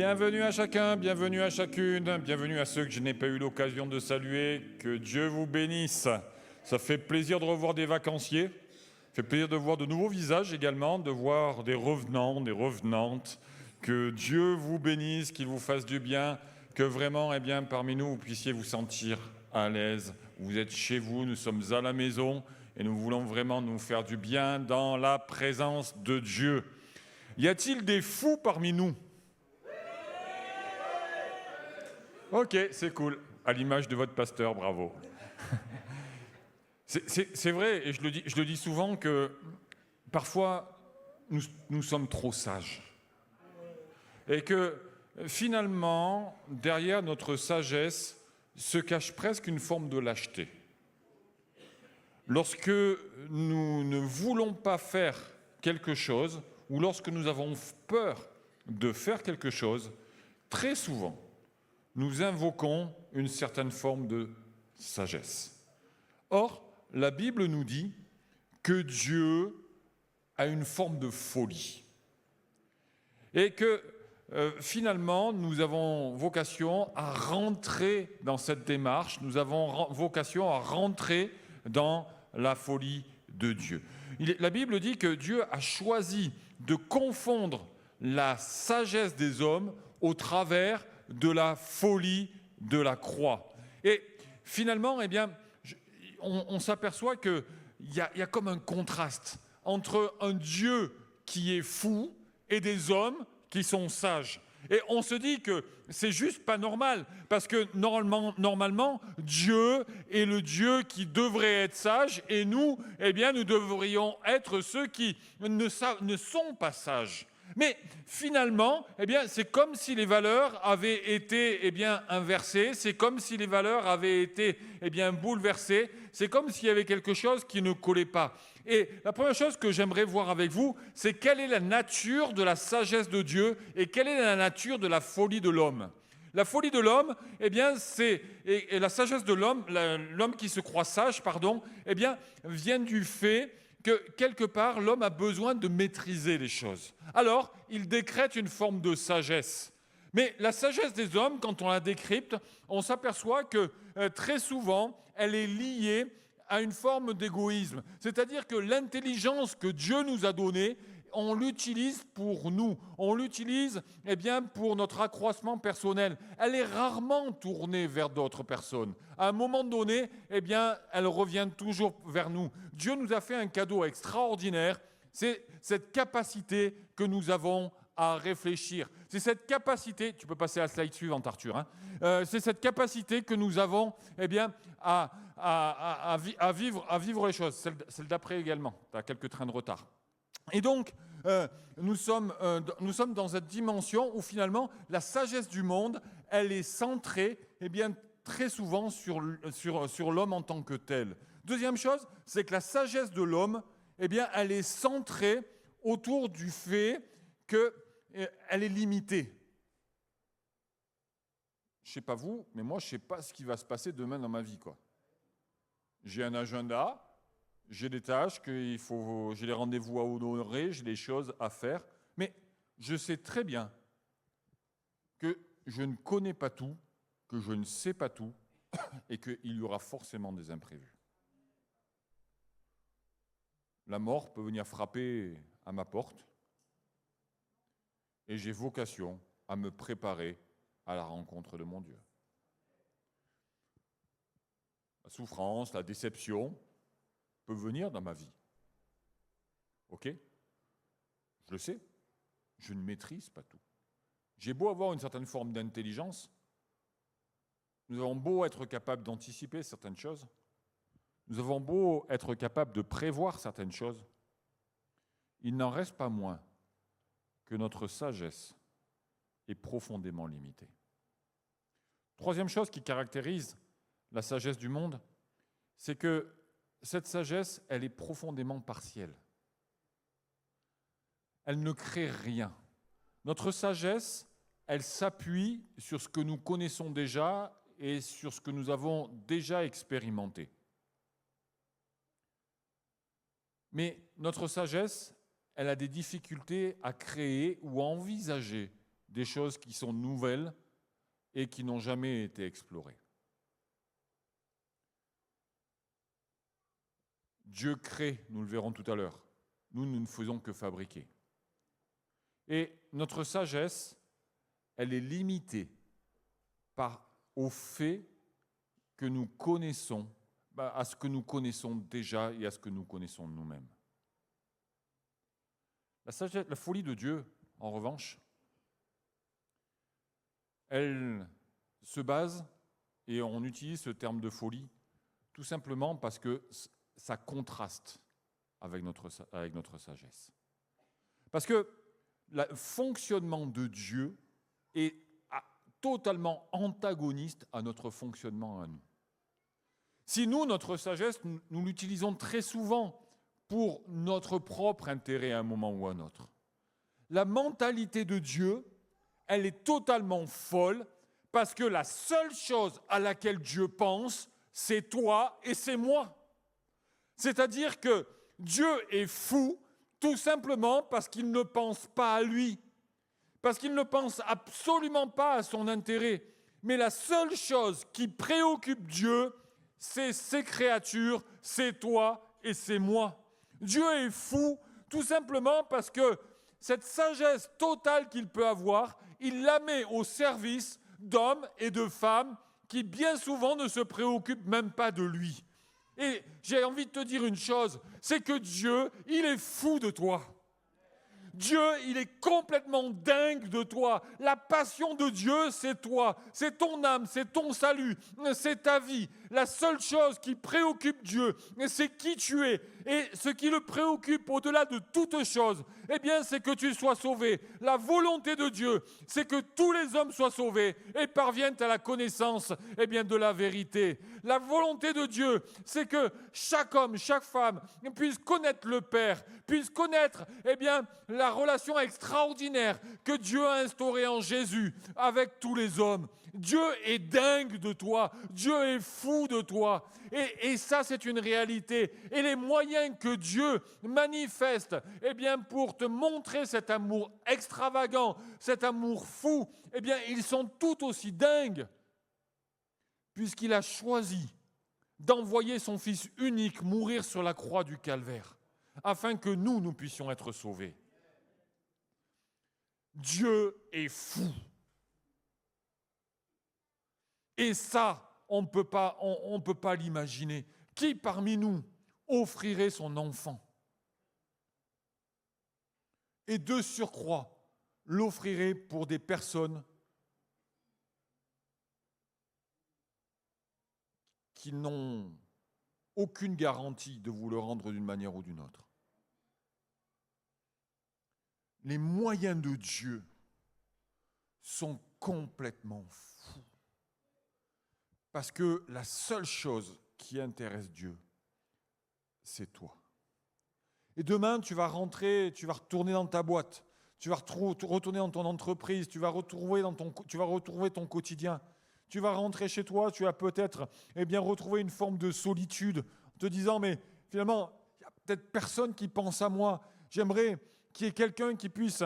Bienvenue à chacun, bienvenue à chacune, bienvenue à ceux que je n'ai pas eu l'occasion de saluer. Que Dieu vous bénisse. Ça fait plaisir de revoir des vacanciers. Ça fait plaisir de voir de nouveaux visages également, de voir des revenants, des revenantes. Que Dieu vous bénisse, qu'il vous fasse du bien, que vraiment, parmi nous, vous puissiez vous sentir à l'aise. Vous êtes chez vous, nous sommes à la maison et nous voulons vraiment nous faire du bien dans la présence de Dieu. Y a-t-il des fous parmi nous ? Ok, c'est cool. À l'image de votre pasteur, bravo. C'est vrai, et je le dis souvent, que parfois, nous sommes trop sages. Et que finalement, derrière notre sagesse, se cache presque une forme de lâcheté. Lorsque nous ne voulons pas faire quelque chose, ou lorsque nous avons peur de faire quelque chose, très souvent, nous invoquons une certaine forme de sagesse. Or, la Bible nous dit que Dieu a une forme de folie. Et que finalement, nous avons vocation à rentrer dans cette démarche, nous avons vocation à rentrer dans la folie de Dieu. La Bible dit que Dieu a choisi de confondre la sagesse des hommes au travers de la folie de la croix. Et finalement, on s'aperçoit qu'il y a comme un contraste entre un Dieu qui est fou et des hommes qui sont sages. Et on se dit que c'est juste pas normal, parce que normalement, Dieu est le Dieu qui devrait être sage, et nous, nous devrions être ceux qui ne sont pas sages. Mais finalement, c'est comme si les valeurs avaient été inversées, c'est comme si les valeurs avaient été bouleversées, c'est comme s'il y avait quelque chose qui ne collait pas. Et la première chose que j'aimerais voir avec vous, c'est quelle est la nature de la sagesse de Dieu et quelle est la nature de la folie de l'homme. La folie de l'homme, c'est et la sagesse de l'homme, l'homme qui se croit sage, vient du fait que quelque part, l'homme a besoin de maîtriser les choses. Alors, il décrète une forme de sagesse. Mais la sagesse des hommes, quand on la décrypte, on s'aperçoit que très souvent, elle est liée à une forme d'égoïsme. C'est-à-dire que l'intelligence que Dieu nous a donnée, on l'utilise pour nous, on l'utilise pour notre accroissement personnel. Elle est rarement tournée vers d'autres personnes. À un moment donné, elle revient toujours vers nous. Dieu nous a fait un cadeau extraordinaire, c'est cette capacité que nous avons à réfléchir. C'est cette capacité, tu peux passer à la slide suivante Arthur, c'est cette capacité que nous avons à vivre les choses. Celle d'après également, tu as quelques trains de retard. Et donc, nous sommes dans cette dimension où finalement, la sagesse du monde, elle est centrée très souvent sur l'homme en tant que tel. Deuxième chose, c'est que la sagesse de l'homme, elle est centrée autour du fait qu'elle est limitée. Je ne sais pas vous, mais moi, je ne sais pas ce qui va se passer demain dans ma vie, quoi. J'ai un agenda. J'ai des tâches, j'ai des rendez-vous à honorer, j'ai des choses à faire. Mais je sais très bien que je ne connais pas tout, que je ne sais pas tout et qu'il y aura forcément des imprévus. La mort peut venir frapper à ma porte et j'ai vocation à me préparer à la rencontre de mon Dieu. La souffrance, la déception peut venir dans ma vie. Ok ? Je le sais, je ne maîtrise pas tout. J'ai beau avoir une certaine forme d'intelligence, nous avons beau être capable d'anticiper certaines choses, nous avons beau être capable de prévoir certaines choses, il n'en reste pas moins que notre sagesse est profondément limitée. Troisième chose qui caractérise la sagesse du monde, c'est que cette sagesse, elle est profondément partielle. Elle ne crée rien. Notre sagesse, elle s'appuie sur ce que nous connaissons déjà et sur ce que nous avons déjà expérimenté. Mais notre sagesse, elle a des difficultés à créer ou à envisager des choses qui sont nouvelles et qui n'ont jamais été explorées. Dieu crée, nous le verrons tout à l'heure. Nous ne faisons que fabriquer. Et notre sagesse, elle est limitée au fait que nous connaissons, à ce que nous connaissons déjà et à ce que nous connaissons de nous-mêmes. La sagesse, la folie de Dieu, en revanche, elle se base, et on utilise ce terme de folie, tout simplement parce que ça contraste avec notre sagesse. Parce que le fonctionnement de Dieu est totalement antagoniste à notre fonctionnement à nous. Si nous, notre sagesse, nous l'utilisons très souvent pour notre propre intérêt à un moment ou à un autre, la mentalité de Dieu, elle est totalement folle parce que la seule chose à laquelle Dieu pense, c'est toi et c'est moi. C'est-à-dire que Dieu est fou tout simplement parce qu'il ne pense pas à lui, parce qu'il ne pense absolument pas à son intérêt. Mais la seule chose qui préoccupe Dieu, c'est ses créatures, c'est toi et c'est moi. Dieu est fou tout simplement parce que cette sagesse totale qu'il peut avoir, il la met au service d'hommes et de femmes qui bien souvent ne se préoccupent même pas de lui. Et j'ai envie de te dire une chose, c'est que Dieu, il est fou de toi. Dieu, il est complètement dingue de toi. La passion de Dieu, c'est toi. C'est ton âme, c'est ton salut, c'est ta vie. La seule chose qui préoccupe Dieu, c'est qui tu es. Et ce qui le préoccupe au-delà de toute chose, eh bien, c'est que tu sois sauvé. La volonté de Dieu, c'est que tous les hommes soient sauvés et parviennent à la connaissance, eh bien, de la vérité. La volonté de Dieu, c'est que chaque homme, chaque femme puisse connaître le Père, puisse connaître, eh bien, la relation extraordinaire que Dieu a instaurée en Jésus avec tous les hommes. Dieu est dingue de toi. Dieu est fou de toi. Et ça, c'est une réalité. Et les moyens que Dieu manifeste, eh bien, pour te montrer cet amour extravagant, cet amour fou, eh bien, ils sont tout aussi dingues. Puisqu'il a choisi d'envoyer son Fils unique mourir sur la croix du Calvaire, afin que nous puissions être sauvés. Dieu est fou. Et ça, on ne peut pas l'imaginer. Qui parmi nous offrirait son enfant? Et de surcroît, l'offrirait pour des personnes qui n'ont aucune garantie de vous le rendre d'une manière ou d'une autre. Les moyens de Dieu sont complètement fous. Parce que la seule chose qui intéresse Dieu, c'est toi. Et demain, tu vas retourner dans ta boîte, tu vas retourner dans ton entreprise, tu vas retrouver ton quotidien. Tu vas rentrer chez toi, tu vas peut-être retrouver une forme de solitude, en te disant, mais finalement, il n'y a peut-être personne qui pense à moi. J'aimerais qu'il y ait quelqu'un qui puisse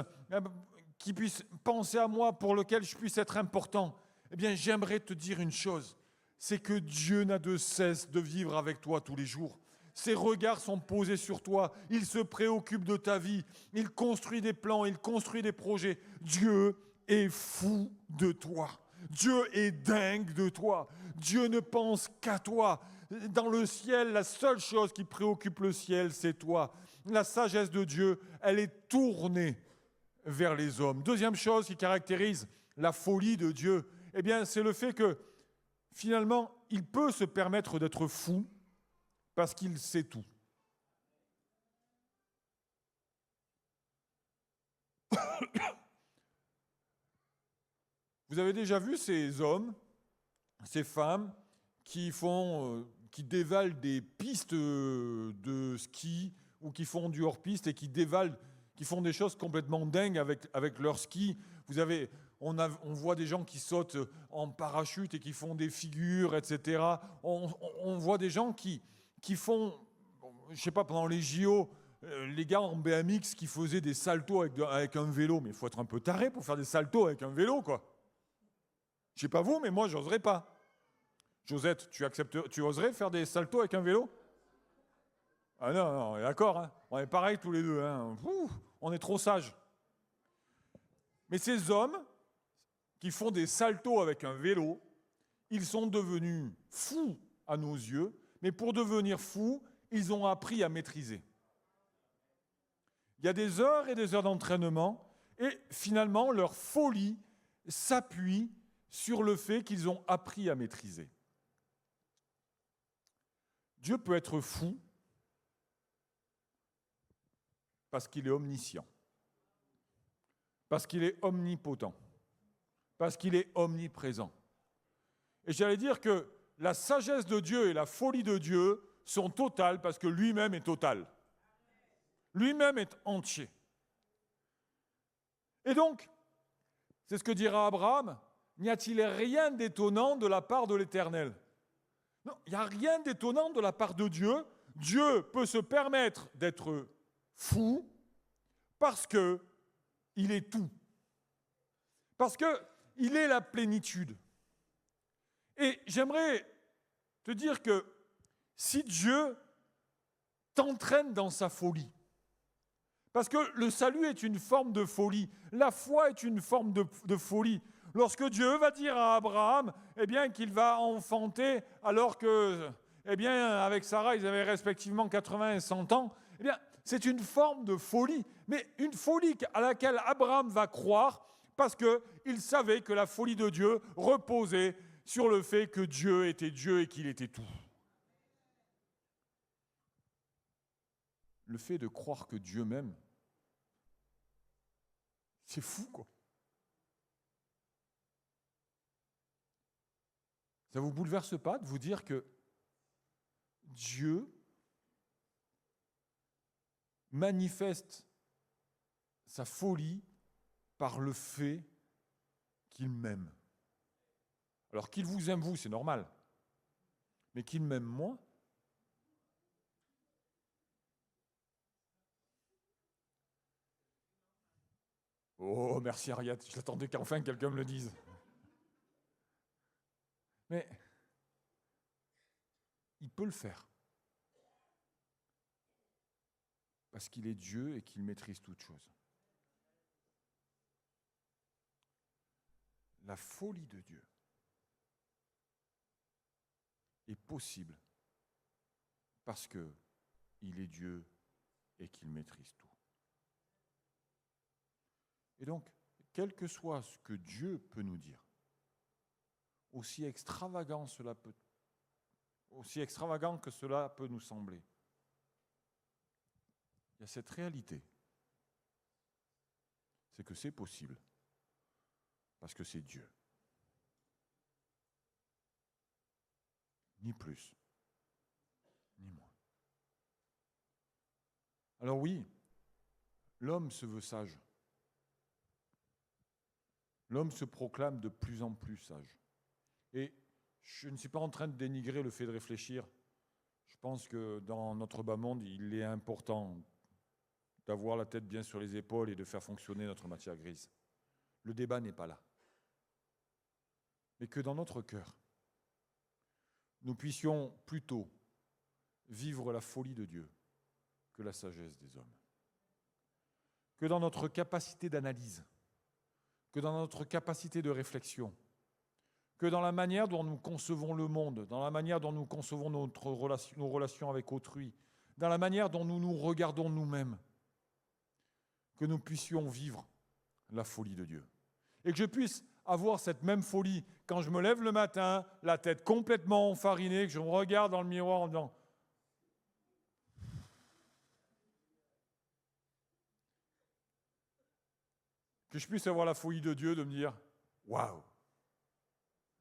penser à moi, pour lequel je puisse être important. Eh bien, j'aimerais te dire une chose, c'est que Dieu n'a de cesse de vivre avec toi tous les jours. Ses regards sont posés sur toi, il se préoccupe de ta vie, il construit des plans, il construit des projets. Dieu est fou de toi. Dieu est dingue de toi. Dieu ne pense qu'à toi. Dans le ciel, la seule chose qui préoccupe le ciel, c'est toi. La sagesse de Dieu, elle est tournée vers les hommes. Deuxième chose qui caractérise la folie de Dieu, eh bien, c'est le fait que finalement, il peut se permettre d'être fou parce qu'il sait tout. Vous avez déjà vu ces hommes, ces femmes qui dévalent des pistes de ski ou qui font du hors-piste et qui font des choses complètement dingues avec leur ski. On voit des gens qui sautent en parachute et qui font des figures, etc. On voit des gens qui font, je ne sais pas, pendant les JO, les gars en BMX qui faisaient des saltos avec un vélo. Mais il faut être un peu taré pour faire des saltos avec un vélo, quoi. Je sais pas vous, mais moi, j'oserais pas. Josette, tu oserais faire des saltos avec un vélo? Ah non, non, on est d'accord, hein. On est pareil tous les deux, hein. On est trop sages. Mais ces hommes qui font des saltos avec un vélo, ils sont devenus fous à nos yeux, mais pour devenir fous, ils ont appris à maîtriser. Il y a des heures et des heures d'entraînement, et finalement, leur folie s'appuie sur le fait qu'ils ont appris à maîtriser. Dieu peut être fou parce qu'il est omniscient, parce qu'il est omnipotent, parce qu'il est omniprésent. Et j'allais dire que la sagesse de Dieu et la folie de Dieu sont totales parce que lui-même est total. Lui-même est entier. Et donc, c'est ce que dira Abraham, n'y a-t-il rien d'étonnant de la part de l'Éternel? Non, il n'y a rien d'étonnant de la part de Dieu. Dieu peut se permettre d'être fou parce qu'il est tout. Parce qu'il est la plénitude. Et j'aimerais te dire que si Dieu t'entraîne dans sa folie, parce que le salut est une forme de folie, la foi est une forme de folie. Lorsque Dieu va dire à Abraham qu'il va enfanter alors que, avec Sarah, ils avaient respectivement 80 et 100 ans, c'est une forme de folie, mais une folie à laquelle Abraham va croire parce qu'il savait que la folie de Dieu reposait sur le fait que Dieu était Dieu et qu'il était tout. Le fait de croire que Dieu m'aime, c'est fou, quoi. Ça ne vous bouleverse pas de vous dire que Dieu manifeste sa folie par le fait qu'il m'aime. Alors qu'il vous aime, vous, c'est normal. Mais qu'il m'aime moi, oh, merci Ariette, je l'attendais qu'enfin quelqu'un me le dise. Mais il peut le faire. Parce qu'il est Dieu et qu'il maîtrise toutes choses. La folie de Dieu est possible parce qu'il est Dieu et qu'il maîtrise tout. Et donc, quel que soit ce que Dieu peut nous dire, aussi extravagant que cela peut nous sembler, il y a cette réalité, c'est que c'est possible, parce que c'est Dieu. Ni plus, ni moins. Alors oui, l'homme se veut sage. L'homme se proclame de plus en plus sage. Et je ne suis pas en train de dénigrer le fait de réfléchir. Je pense que dans notre bas monde, il est important d'avoir la tête bien sur les épaules et de faire fonctionner notre matière grise. Le débat n'est pas là. Mais que dans notre cœur, nous puissions plutôt vivre la folie de Dieu que la sagesse des hommes. Que dans notre capacité d'analyse, que dans notre capacité de réflexion, que dans la manière dont nous concevons le monde, dans la manière dont nous concevons nos relations avec autrui, dans la manière dont nous nous regardons nous-mêmes, que nous puissions vivre la folie de Dieu. Et que je puisse avoir cette même folie quand je me lève le matin, la tête complètement enfarinée, que je me regarde dans le miroir en disant que je puisse avoir la folie de Dieu de me dire « Waouh,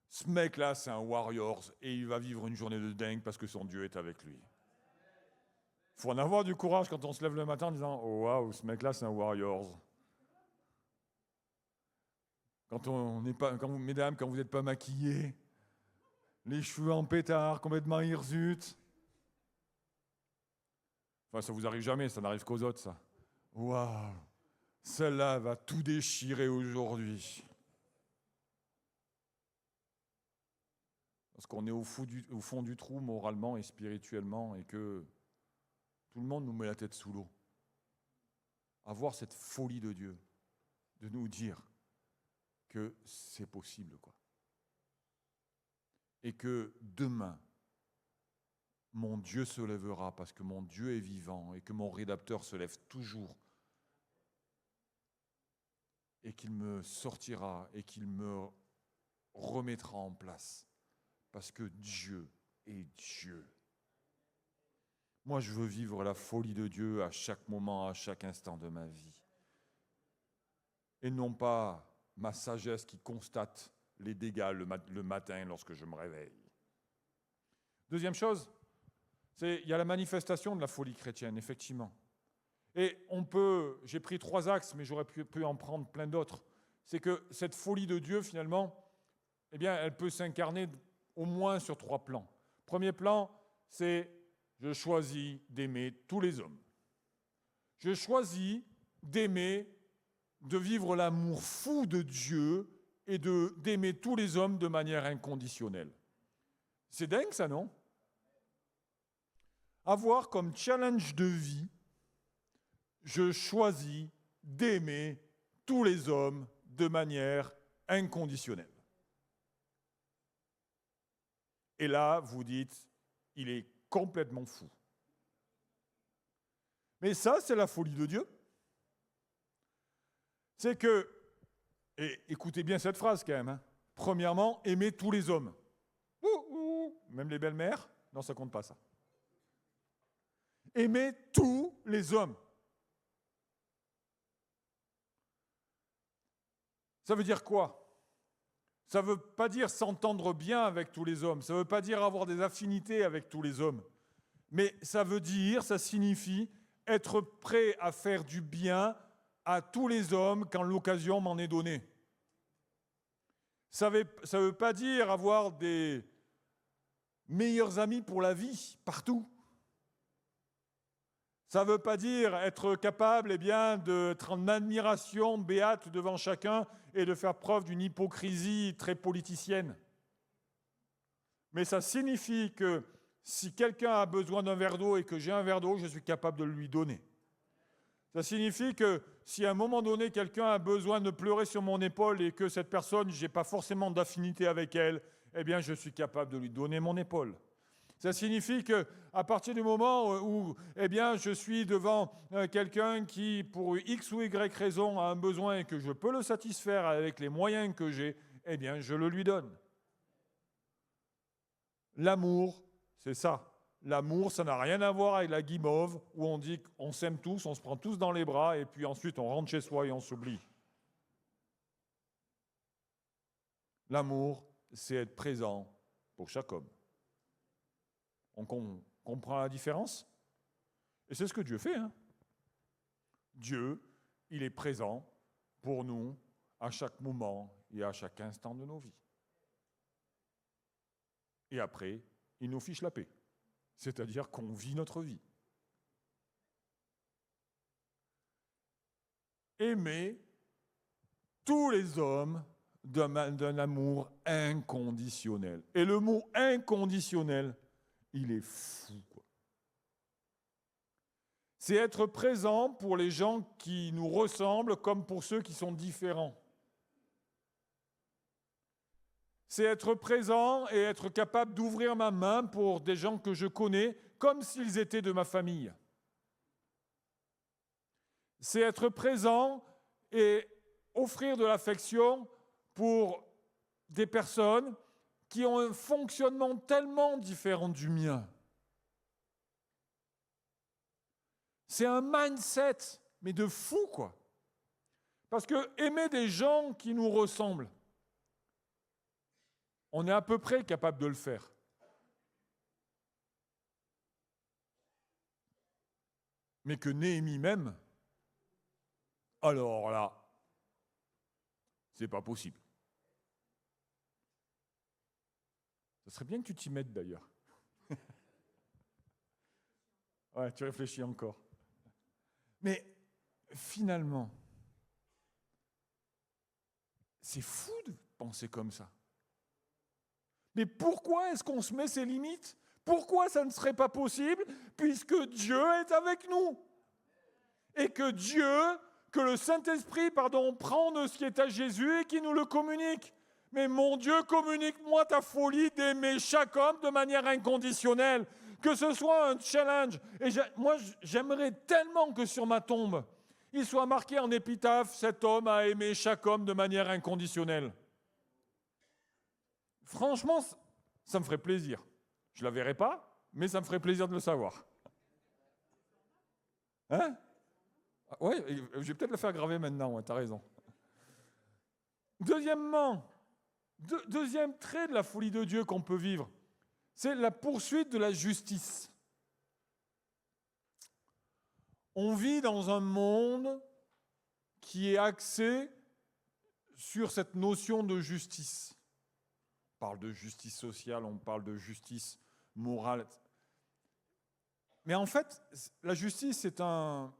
ce mec-là, c'est un warrior et il va vivre une journée de dingue parce que son Dieu est avec lui. » Il faut en avoir du courage quand on se lève le matin en disant « Oh waouh, ce mec-là, c'est un warrior. » Mesdames, quand vous n'êtes pas maquillées, les cheveux en pétard, complètement hirsutes. Enfin, ça vous arrive jamais, ça n'arrive qu'aux autres, ça. Waouh, celle-là va tout déchirer aujourd'hui. Parce qu'on est au fond du trou moralement et spirituellement et que tout le monde nous met la tête sous l'eau. Avoir cette folie de Dieu, de nous dire que c'est possible, quoi. Et que demain, mon Dieu se lèvera parce que mon Dieu est vivant et que mon rédempteur se lève toujours et qu'il me sortira et qu'il me remettra en place parce que Dieu est Dieu. Moi, je veux vivre la folie de Dieu à chaque moment, à chaque instant de ma vie. Et non pas ma sagesse qui constate les dégâts le matin lorsque je me réveille. Deuxième chose, il y a la manifestation de la folie chrétienne, effectivement. Et j'ai pris 3 axes, mais j'aurais pu en prendre plein d'autres. C'est que cette folie de Dieu, finalement, eh bien, elle peut s'incarner au moins sur 3 plans. Premier plan, c'est je choisis d'aimer tous les hommes. Je choisis d'aimer, de vivre l'amour fou de Dieu et d'aimer tous les hommes de manière inconditionnelle. C'est dingue, ça, non ? Avoir comme challenge de vie, je choisis d'aimer tous les hommes de manière inconditionnelle. Et là, vous dites, il est complètement fou. Mais ça, c'est la folie de Dieu. C'est que, et écoutez bien cette phrase quand même, hein. Premièrement, aimer tous les hommes. Même les belles-mères, non, ça compte pas ça. Aimer tous les hommes. Ça veut dire quoi ? Ça ne veut pas dire s'entendre bien avec tous les hommes, ça ne veut pas dire avoir des affinités avec tous les hommes, mais ça signifie être prêt à faire du bien à tous les hommes quand l'occasion m'en est donnée. Ça ne veut pas dire avoir des meilleurs amis pour la vie, partout. Ça ne veut pas dire être capable d'être en admiration béate devant chacun et de faire preuve d'une hypocrisie très politicienne. Mais ça signifie que si quelqu'un a besoin d'un verre d'eau et que j'ai un verre d'eau, je suis capable de lui donner. Ça signifie que si à un moment donné, quelqu'un a besoin de pleurer sur mon épaule et que cette personne, je n'ai pas forcément d'affinité avec elle, eh bien, je suis capable de lui donner mon épaule. Ça signifie qu'à partir du moment où je suis devant quelqu'un qui, pour X ou Y raison, a un besoin et que je peux le satisfaire avec les moyens que j'ai, eh bien, je le lui donne. L'amour, c'est ça. L'amour, ça n'a rien à voir avec la guimauve où on dit qu'on s'aime tous, on se prend tous dans les bras et puis ensuite on rentre chez soi et on s'oublie. L'amour, c'est être présent pour chaque homme. On comprend la différence ? Et c'est ce que Dieu fait. Hein ? Dieu, il est présent pour nous à chaque moment et à chaque instant de nos vies. Et après, il nous fiche la paix. C'est-à-dire qu'on vit notre vie. Aimer tous les hommes d'un amour inconditionnel. Et le mot inconditionnel, il est fou, quoi. C'est être présent pour les gens qui nous ressemblent comme pour ceux qui sont différents. C'est être présent et être capable d'ouvrir ma main pour des gens que je connais comme s'ils étaient de ma famille. C'est être présent et offrir de l'affection pour des personnes qui ont un fonctionnement tellement différent du mien. C'est un mindset, mais de fou, quoi. Parce que aimer des gens qui nous ressemblent, on est à peu près capable de le faire. Mais que Néhémie même, alors là, c'est pas possible. Ça serait bien que tu t'y mettes d'ailleurs. Ouais, tu réfléchis encore. Mais finalement, c'est fou de penser comme ça. Mais pourquoi est-ce qu'on se met ces limites? Pourquoi ça ne serait pas possible? Puisque Dieu est avec nous. Et que que le Saint-Esprit, prend de ce qui est à Jésus et qui nous le communique. Mais mon Dieu, communique-moi ta folie d'aimer chaque homme de manière inconditionnelle. Que ce soit un challenge. Et moi, j'aimerais tellement que sur ma tombe, il soit marqué en épitaphe, cet homme a aimé chaque homme de manière inconditionnelle. Franchement, ça me ferait plaisir. Je ne la verrai pas, mais ça me ferait plaisir de le savoir. Hein? Oui, je vais peut-être le faire graver maintenant, ouais, tu as raison. Deuxièmement, deuxième trait de la folie de Dieu qu'on peut vivre, c'est la poursuite de la justice. On vit dans un monde qui est axé sur cette notion de justice. On parle de justice sociale, on parle de justice morale. Mais en fait, la justice est un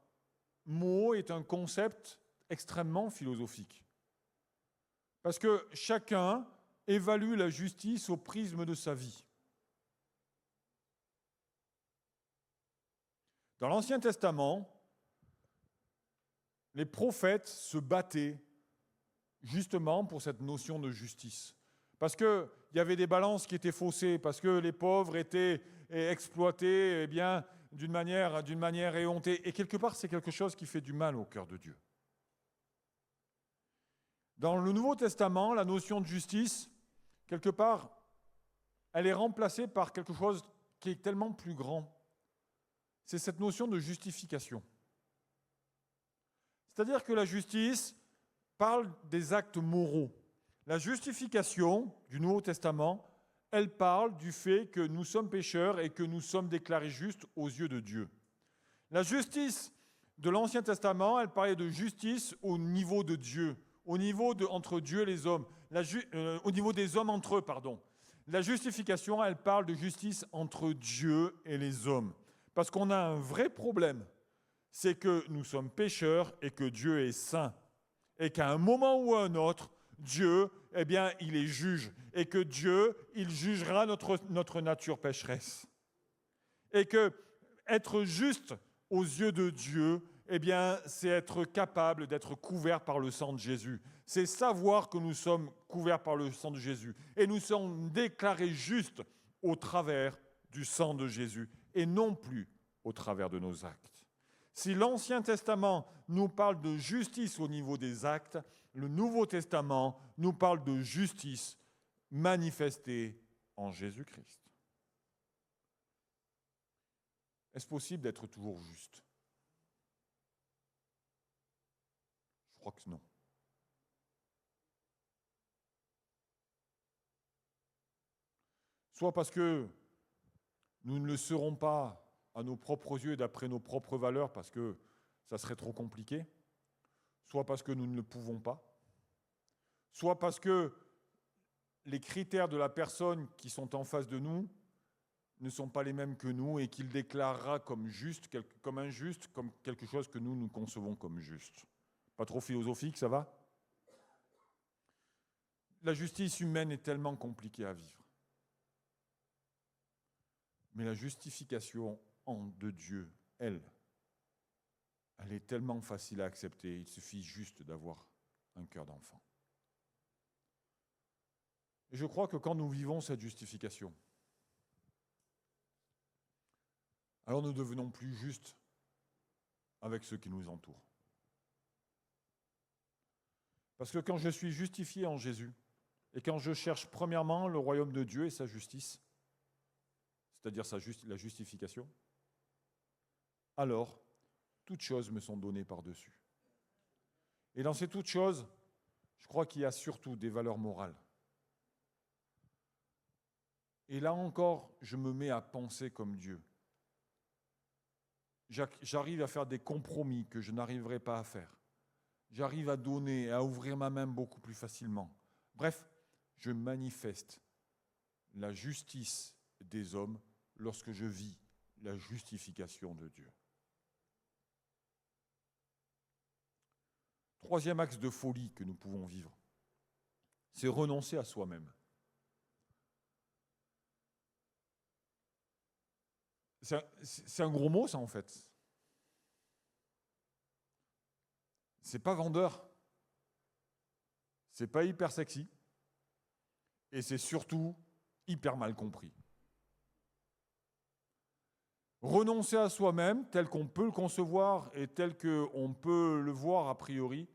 mot, est un concept extrêmement philosophique. Parce que chacun évalue la justice au prisme de sa vie. Dans l'Ancien Testament, les prophètes se battaient justement pour cette notion de justice. Parce qu'il y avait des balances qui étaient faussées, parce que les pauvres étaient exploités d'une manière éhontée. Et quelque part, c'est quelque chose qui fait du mal au cœur de Dieu. Dans le Nouveau Testament, la notion de justice, quelque part, elle est remplacée par quelque chose qui est tellement plus grand. C'est cette notion de justification. C'est-à-dire que la justice parle des actes moraux. La justification du Nouveau Testament, elle parle du fait que nous sommes pécheurs et que nous sommes déclarés justes aux yeux de Dieu. La justice de l'Ancien Testament, elle parlait de justice au niveau de Dieu, au niveau entre Dieu et les hommes, au niveau des hommes entre eux, pardon. La justification, elle parle de justice entre Dieu et les hommes. Parce qu'on a un vrai problème, c'est que nous sommes pécheurs et que Dieu est saint. Et qu'à un moment ou à un autre, Dieu, il est juge. Et que Dieu, il jugera notre nature pécheresse. Et que être juste aux yeux de Dieu, c'est être capable d'être couvert par le sang de Jésus. C'est savoir que nous sommes couverts par le sang de Jésus. Et nous sommes déclarés justes au travers du sang de Jésus et non plus au travers de nos actes. Si l'Ancien Testament nous parle de justice au niveau des actes, le Nouveau Testament nous parle de justice manifestée en Jésus-Christ. Est-ce possible d'être toujours juste? Je crois que non. Soit parce que nous ne le serons pas à nos propres yeux, d'après nos propres valeurs, parce que ça serait trop compliqué, soit parce que nous ne le pouvons pas, soit parce que les critères de la personne qui sont en face de nous ne sont pas les mêmes que nous et qu'il déclarera comme juste, comme injuste, comme quelque chose que nous concevons comme juste. Pas trop philosophique, ça va? La justice humaine est tellement compliquée à vivre. Mais la justification de Dieu, elle est tellement facile à accepter. Il suffit juste d'avoir un cœur d'enfant. Et je crois que quand nous vivons cette justification, alors nous ne devenons plus justes avec ceux qui nous entourent. Parce que quand je suis justifié en Jésus, et quand je cherche premièrement le royaume de Dieu et sa justice, c'est-à-dire la justification, alors toutes choses me sont données par-dessus. Et dans ces toutes choses, je crois qu'il y a surtout des valeurs morales. Et là encore, je me mets à penser comme Dieu. J'arrive à faire des compromis que je n'arriverai pas à faire. J'arrive à donner, à ouvrir ma main beaucoup plus facilement. Bref, je manifeste la justice des hommes lorsque je vis la justification de Dieu. Troisième axe de folie que nous pouvons vivre, c'est renoncer à soi-même. C'est un gros mot, ça, en fait. C'est pas vendeur. C'est pas hyper sexy. Et c'est surtout hyper mal compris. Renoncer à soi-même, tel qu'on peut le concevoir et tel qu'on peut le voir a priori,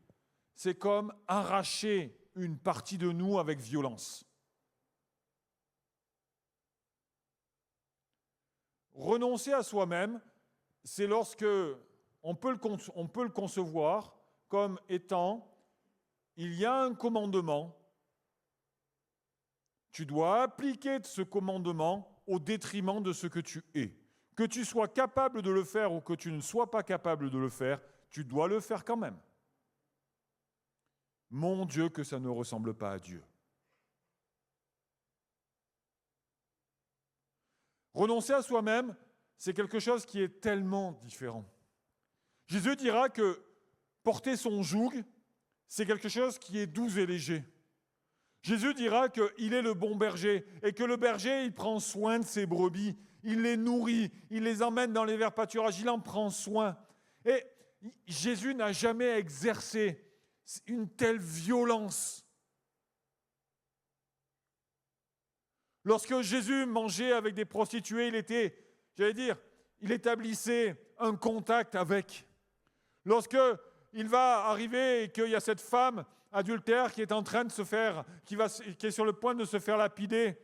c'est comme arracher une partie de nous avec violence. Renoncer à soi-même, c'est lorsque on peut le concevoir comme étant, il y a un commandement, tu dois appliquer ce commandement au détriment de ce que tu es. Que tu sois capable de le faire ou que tu ne sois pas capable de le faire, tu dois le faire quand même. Mon Dieu, que ça ne ressemble pas à Dieu. Renoncer à soi-même, c'est quelque chose qui est tellement différent. Jésus dira que porter son joug, c'est quelque chose qui est doux et léger. Jésus dira qu'il est le bon berger et que le berger, il prend soin de ses brebis, il les nourrit, il les emmène dans les verts pâturages, il en prend soin. Et Jésus n'a jamais exercé une telle violence. Lorsque Jésus mangeait avec des prostituées, il établissait un contact avec. Lorsque il va arriver et qu'il y a cette femme adultère qui est en train de qui est sur le point de se faire lapider,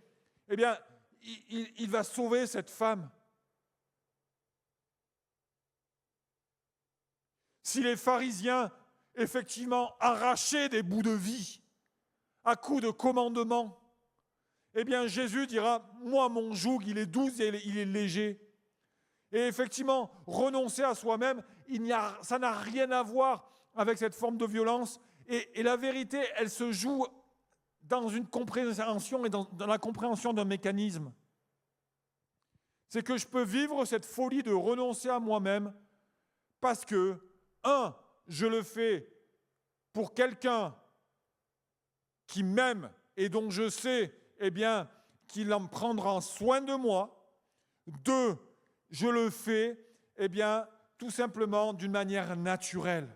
eh bien, il va sauver cette femme. Si les pharisiens, effectivement, arrachaient des bouts de vie à coups de commandements, eh bien, Jésus dira, moi, mon joug, il est doux et il est léger. Et effectivement, renoncer à soi-même, ça n'a rien à voir avec cette forme de violence. Et la vérité, elle se joue dans une compréhension et dans la compréhension d'un mécanisme. C'est que je peux vivre cette folie de renoncer à moi-même parce que, je le fais pour quelqu'un qui m'aime et dont je sais, qu'il en prendra soin de moi. 2, je le fais, tout simplement d'une manière naturelle.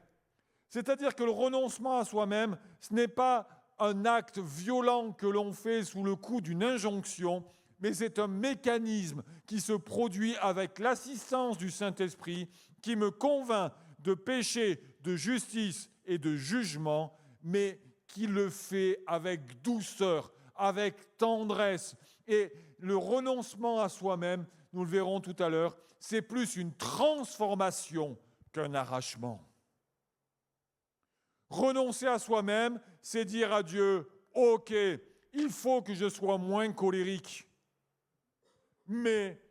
C'est-à-dire que le renoncement à soi-même, ce n'est pas un acte violent que l'on fait sous le coup d'une injonction, mais c'est un mécanisme qui se produit avec l'assistance du Saint-Esprit, qui me convainc de péché, de justice et de jugement, mais qui le fait avec douceur, avec tendresse. Et le renoncement à soi-même, nous le verrons tout à l'heure, c'est plus une transformation qu'un arrachement. Renoncer à soi-même, c'est dire à Dieu, ok, il faut que je sois moins colérique, mais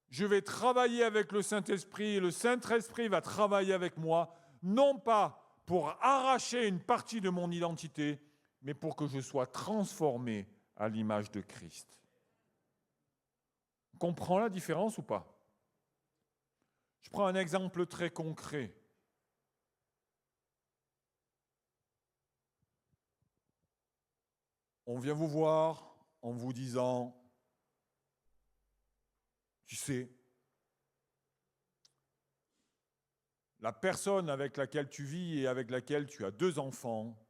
je vais travailler avec le Saint-Esprit et le Saint-Esprit va travailler avec moi, non pas pour arracher une partie de mon identité, mais pour que je sois transformé à l'image de Christ. On comprend la différence ou pas ? Je prends un exemple très concret. On vient vous voir en vous disant, tu sais, la personne avec laquelle tu vis et avec laquelle tu as 2 enfants,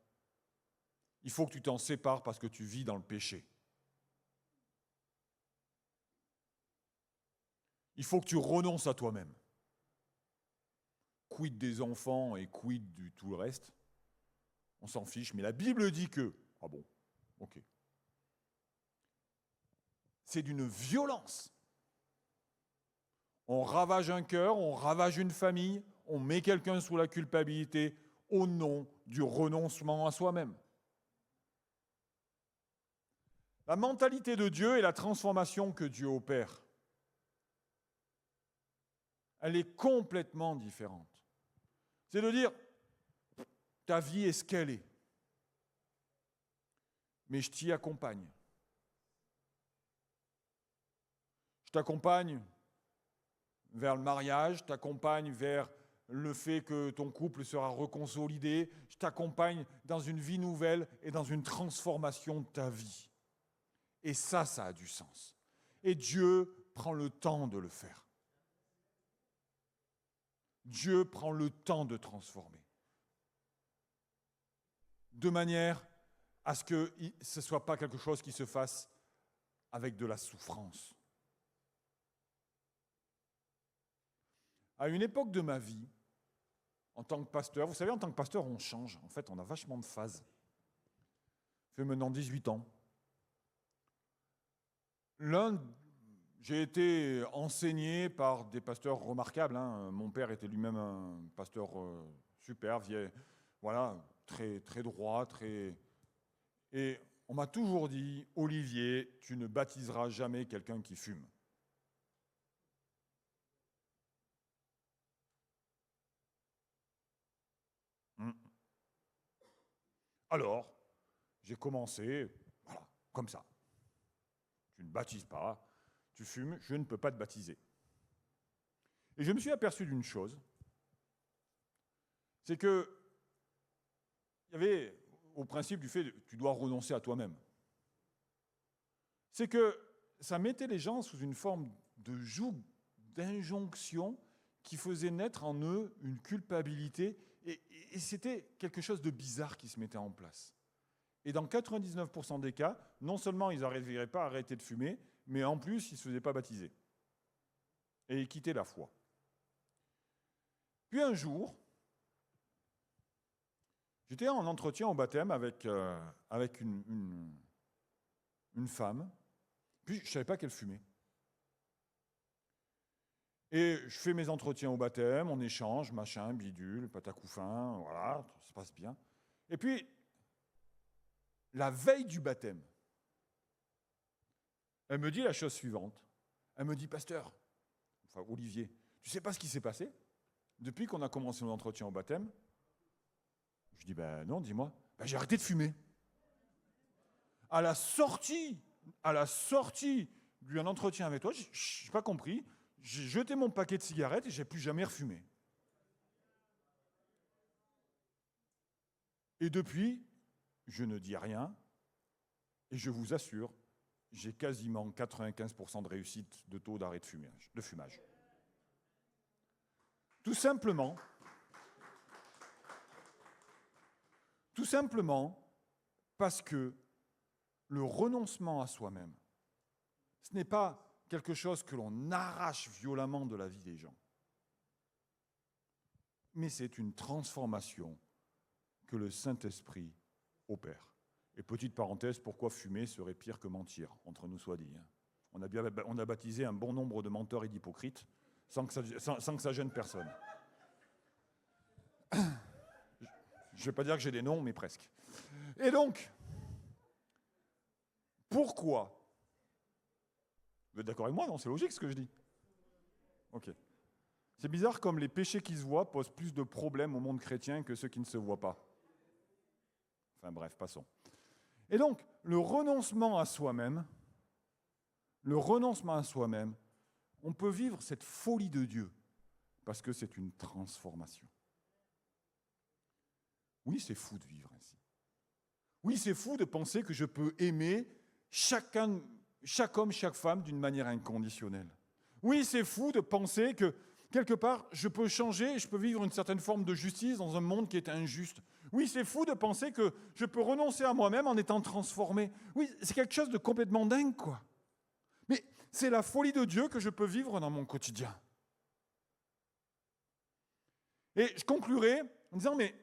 il faut que tu t'en sépares parce que tu vis dans le péché. Il faut que tu renonces à toi-même. Quid des enfants et quid du tout le reste ? On s'en fiche, mais la Bible dit que... Ah bon, ok. C'est d'une violence. On ravage un cœur, on ravage une famille, on met quelqu'un sous la culpabilité au nom du renoncement à soi-même. La mentalité de Dieu et la transformation que Dieu opère, elle est complètement différente. C'est de dire, ta vie est ce qu'elle est, mais je t'y accompagne. Je t'accompagne vers le mariage, je t'accompagne vers le fait que ton couple sera reconsolidé, je t'accompagne dans une vie nouvelle et dans une transformation de ta vie. Et ça a du sens. Et Dieu prend le temps de le faire. Dieu prend le temps de transformer. De manière à ce que ce ne soit pas quelque chose qui se fasse avec de la souffrance. À une époque de ma vie, en tant que pasteur, vous savez, en tant que pasteur, on change. En fait, on a vachement de phases. Ça fait maintenant 18 ans. J'ai été enseigné par des pasteurs remarquables. Mon père était lui-même un pasteur super, voilà, très, très droit, Et on m'a toujours dit, Olivier, tu ne baptiseras jamais quelqu'un qui fume. Alors, j'ai commencé, voilà, comme ça. Tu ne baptises pas, tu fumes, je ne peux pas te baptiser. Et je me suis aperçu d'une chose, c'est que il y avait au principe du fait que tu dois renoncer à toi-même. C'est que ça mettait les gens sous une forme de joug, d'injonction qui faisait naître en eux une culpabilité et c'était quelque chose de bizarre qui se mettait en place. Et dans 99% des cas, non seulement ils n'arriveraient pas à arrêter de fumer, mais en plus, ils ne se faisaient pas baptiser. Et ils quittaient la foi. Puis un jour, j'étais en entretien au baptême avec une femme, puis je ne savais pas qu'elle fumait. Et je fais mes entretiens au baptême, on échange, machin, bidule, patacoufin, voilà, ça se passe bien. Et puis, la veille du baptême, elle me dit la chose suivante. Elle me dit, pasteur, enfin Olivier, tu sais pas ce qui s'est passé depuis qu'on a commencé nos entretiens au baptême? Je dis, ben non, dis-moi. Ben, j'ai arrêté de fumer. À la sortie d'un entretien avec toi, je n'ai pas compris, j'ai jeté mon paquet de cigarettes et je n'ai plus jamais refumé. Et depuis, je ne dis rien et je vous assure, j'ai quasiment 95% de réussite de taux d'arrêt de fumage. Tout simplement parce que le renoncement à soi-même, ce n'est pas quelque chose que l'on arrache violemment de la vie des gens, mais c'est une transformation que le Saint-Esprit opère. Et petite parenthèse, pourquoi fumer serait pire que mentir, entre nous soit dit. On a baptisé un bon nombre de menteurs et d'hypocrites sans que ça gêne personne. Je ne vais pas dire que j'ai des noms, mais presque. Et donc, pourquoi? Vous êtes d'accord avec moi, non? C'est logique ce que je dis. Ok. C'est bizarre comme les péchés qui se voient posent plus de problèmes au monde chrétien que ceux qui ne se voient pas. Enfin bref, passons. Et donc, le renoncement à soi-même, on peut vivre cette folie de Dieu parce que c'est une transformation. Oui, c'est fou de vivre ainsi. Oui, c'est fou de penser que je peux aimer chaque homme, chaque femme d'une manière inconditionnelle. Oui, c'est fou de penser que, quelque part, je peux changer, je peux vivre une certaine forme de justice dans un monde qui est injuste. Oui, c'est fou de penser que je peux renoncer à moi-même en étant transformé. Oui, c'est quelque chose de complètement dingue, quoi. Mais c'est la folie de Dieu que je peux vivre dans mon quotidien. Et je conclurai en disant, mais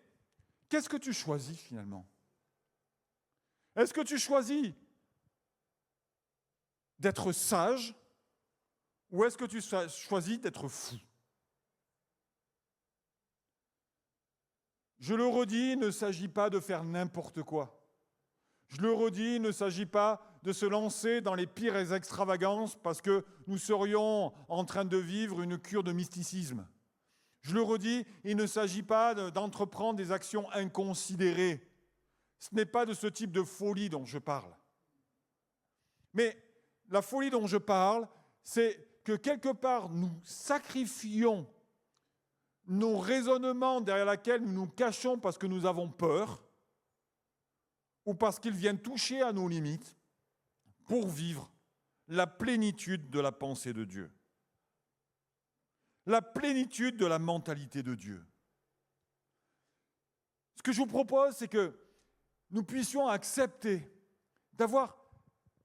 qu'est-ce que tu choisis finalement? Est-ce que tu choisis d'être sage ou est-ce que tu choisis d'être fou? Je le redis, il ne s'agit pas de faire n'importe quoi. Je le redis, il ne s'agit pas de se lancer dans les pires extravagances parce que nous serions en train de vivre une cure de mysticisme. Je le redis, il ne s'agit pas d'entreprendre des actions inconsidérées. Ce n'est pas de ce type de folie dont je parle. Mais la folie dont je parle, c'est que quelque part nous sacrifions nos raisonnements derrière lesquels nous nous cachons parce que nous avons peur ou parce qu'ils viennent toucher à nos limites pour vivre la plénitude de la pensée de Dieu, la plénitude de la mentalité de Dieu. Ce que je vous propose, c'est que nous puissions accepter d'avoir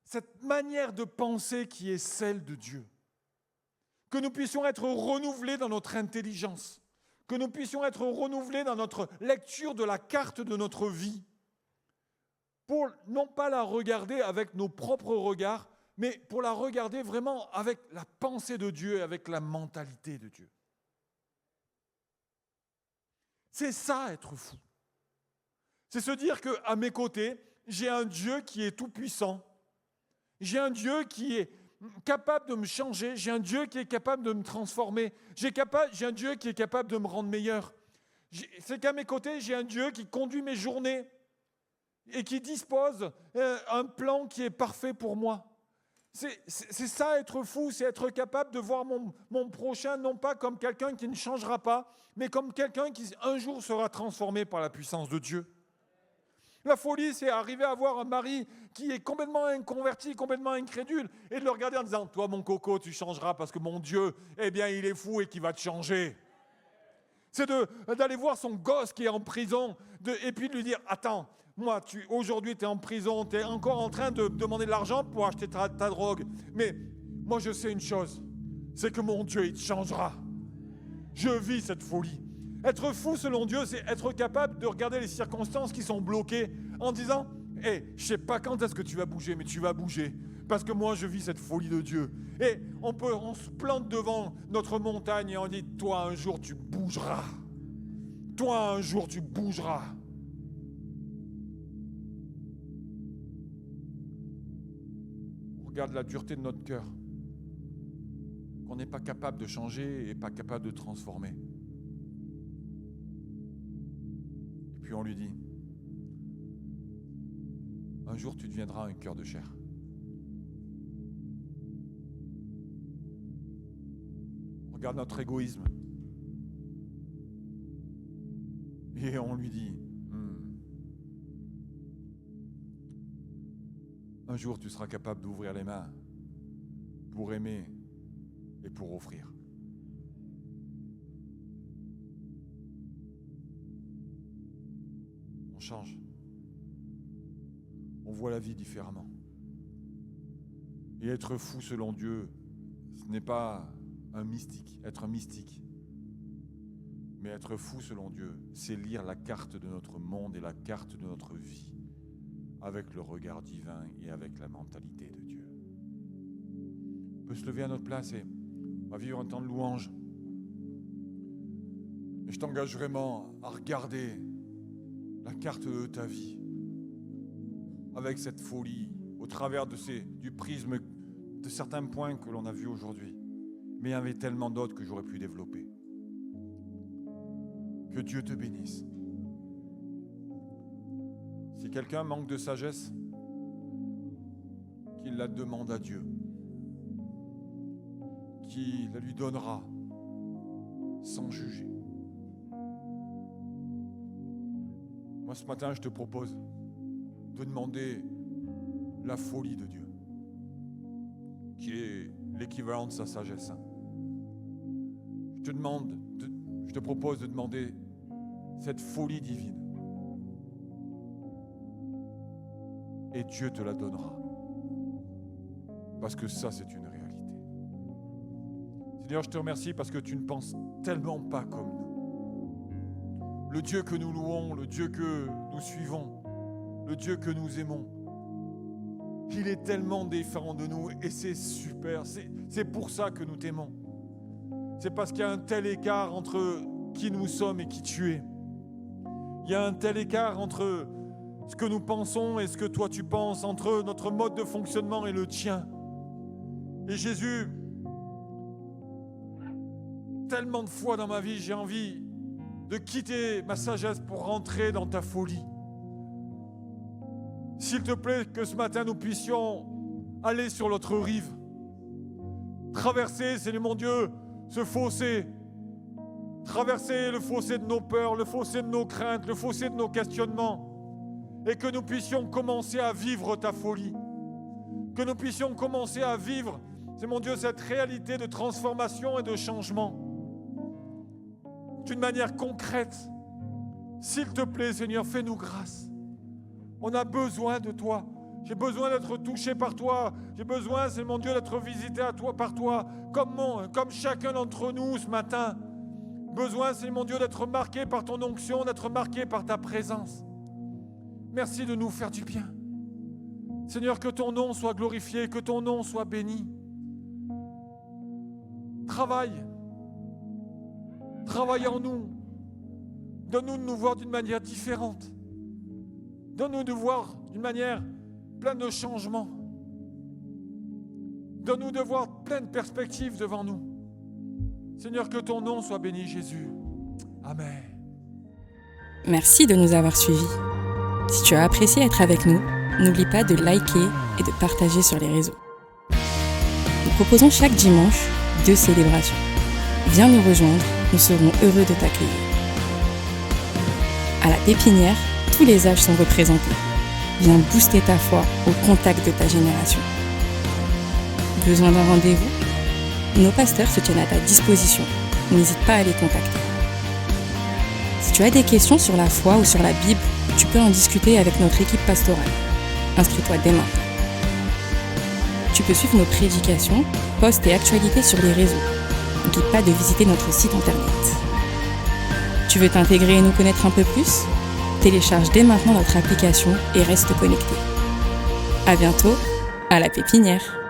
cette manière de penser qui est celle de Dieu. Que nous puissions être renouvelés dans notre intelligence, que nous puissions être renouvelés dans notre lecture de la carte de notre vie, pour non pas la regarder avec nos propres regards, mais pour la regarder vraiment avec la pensée de Dieu et avec la mentalité de Dieu. C'est ça être fou. C'est se dire qu'à mes côtés, j'ai un Dieu qui est tout-puissant. J'ai un Dieu qui est capable de me changer. J'ai un Dieu qui est capable de me transformer. J'ai un Dieu qui est capable de me rendre meilleur. C'est qu'à mes côtés, j'ai un Dieu qui conduit mes journées et qui dispose un plan qui est parfait pour moi. C'est ça être fou, c'est être capable de voir mon prochain non pas comme quelqu'un qui ne changera pas, mais comme quelqu'un qui un jour sera transformé par la puissance de Dieu. La folie, c'est arriver à avoir un mari qui est complètement inconverti, complètement incrédule, et de le regarder en disant « Toi, mon coco, tu changeras parce que mon Dieu, eh bien, il est fou et qu'il va te changer. » C'est d'aller voir son gosse qui est en prison, et puis de lui dire « Attends, moi, aujourd'hui, tu es en prison, tu es encore en train de demander de l'argent pour acheter ta drogue. Mais moi, je sais une chose, c'est que mon Dieu, il te changera. Je vis cette folie. » Être fou selon Dieu, c'est être capable de regarder les circonstances qui sont bloquées en disant « Hey, je ne sais pas quand est-ce que tu vas bouger, mais tu vas bouger. Parce que moi, je vis cette folie de Dieu. » Et on se plante devant notre montagne et on dit « Toi, un jour, tu bougeras. Toi, un jour, tu bougeras. » On regarde la dureté de notre cœur, qu'on n'est pas capable de changer et pas capable de transformer. Puis on lui dit, un jour tu deviendras un cœur de chair. On regarde notre égoïsme et on lui dit, un jour tu seras capable d'ouvrir les mains pour aimer et pour offrir. Change. On voit la vie différemment. Et être fou selon Dieu, ce n'est pas être un mystique. Mais être fou selon Dieu, c'est lire la carte de notre monde et la carte de notre vie avec le regard divin et avec la mentalité de Dieu. On peut se lever à notre place et on va vivre un temps de louange. Et je t'engage vraiment à regarder la carte de ta vie, avec cette folie, au travers du prisme de certains points que l'on a vus aujourd'hui. Mais il y avait tellement d'autres que j'aurais pu développer. Que Dieu te bénisse. Si quelqu'un manque de sagesse, qu'il la demande à Dieu, qu'il la lui donnera sans juger. Moi, ce matin, je te propose de demander la folie de Dieu, qui est l'équivalent de sa sagesse. Je te propose de demander cette folie divine. Et Dieu te la donnera. Parce que ça, c'est une réalité. Seigneur, je te remercie parce que tu ne penses tellement pas comme nous. Le Dieu que nous louons, le Dieu que nous suivons, le Dieu que nous aimons, il est tellement différent de nous et c'est super. C'est pour ça que nous t'aimons. C'est parce qu'il y a un tel écart entre qui nous sommes et qui tu es. Il y a un tel écart entre ce que nous pensons et ce que toi tu penses, entre notre mode de fonctionnement et le tien. Et Jésus, tellement de fois dans ma vie, j'ai envie de quitter ma sagesse pour rentrer dans ta folie. S'il te plaît, que ce matin nous puissions aller sur l'autre rive traverser, Seigneur mon Dieu, ce fossé. Traverser le fossé de nos peurs, le fossé de nos craintes, le fossé de nos questionnements. Et que nous puissions commencer à vivre ta folie. Que nous puissions commencer à vivre, c'est mon Dieu, cette réalité de transformation et de changement. D'une manière concrète. S'il te plaît, Seigneur, fais-nous grâce. On a besoin de toi. J'ai besoin d'être touché par toi. J'ai besoin, c'est mon Dieu, d'être visité par toi, comme chacun d'entre nous ce matin. Besoin, c'est mon Dieu, d'être marqué par ton onction, d'être marqué par ta présence. Merci de nous faire du bien. Seigneur, que ton nom soit glorifié, que ton nom soit béni. Travaille en nous. Donne-nous de nous voir d'une manière différente. Donne-nous de voir d'une manière pleine de changements. Donne-nous de voir plein de perspectives devant nous. Seigneur, que ton nom soit béni, Jésus. Amen. Merci de nous avoir suivis. Si tu as apprécié être avec nous, n'oublie pas de liker et de partager sur les réseaux. Nous proposons chaque dimanche 2 célébrations. Viens nous rejoindre, nous serons heureux de t'accueillir. À la Pépinière, tous les âges sont représentés. Viens booster ta foi au contact de ta génération. Besoin d'un rendez-vous ? Nos pasteurs se tiennent à ta disposition. N'hésite pas à les contacter. Si tu as des questions sur la foi ou sur la Bible, tu peux en discuter avec notre équipe pastorale. Inscris-toi dès maintenant. Tu peux suivre nos prédications, posts et actualités sur les réseaux. N'oublie pas de visiter notre site internet. Tu veux t'intégrer et nous connaître un peu plus ? Télécharge dès maintenant notre application et reste connecté. À bientôt, à la Pépinière.